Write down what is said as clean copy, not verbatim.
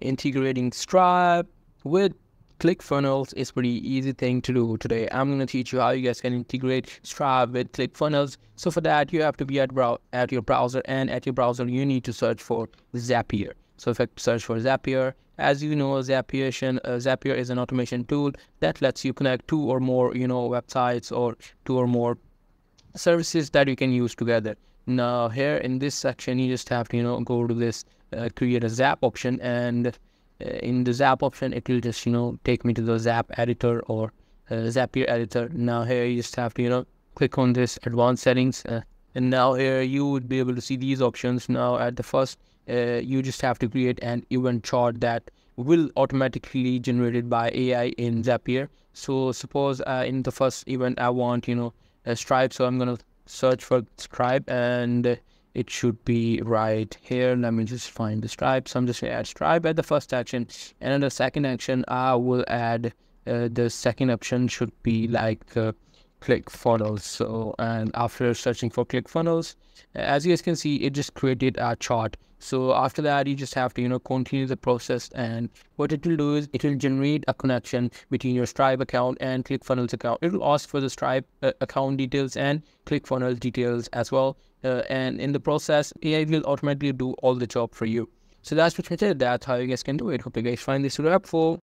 integrating Stripe with ClickFunnels is pretty easy thing to do. Today I'm going to teach you how you guys can integrate Stripe with ClickFunnels. So for that you have to be at your browser, and at your browser you need to search for Zapier. So if I search for Zapier, as you know, Zapier is an automation tool that lets you connect two or more websites or two or more services that you can use together. Now here in this section you just have to go to this create a Zap option, and in the Zap option it will just take me to the Zap editor or Zapier editor. Now here you just have to click on this advanced settings, and now here you would be able to see these options. Now at the first you just have to create an event chart that will automatically generated by AI in Zapier. So suppose in the first event I want Stripe, so I'm gonna search for Stripe, and it should be right here. Let me just find the Stripe. So I'm just gonna add Stripe at the first action, and in the second action I will add the second option should be like ClickFunnels. So, and after searching for ClickFunnels, as you guys can see, it just created a chart. So after that you just have to continue the process, and what it will do is it will generate a connection between your Stripe account and ClickFunnels account. It will ask for the Stripe account details and ClickFunnels details as well, and in the process AI will automatically do all the job for you. So that's pretty much it. That's how you guys can do it. Hope you guys find this super helpful.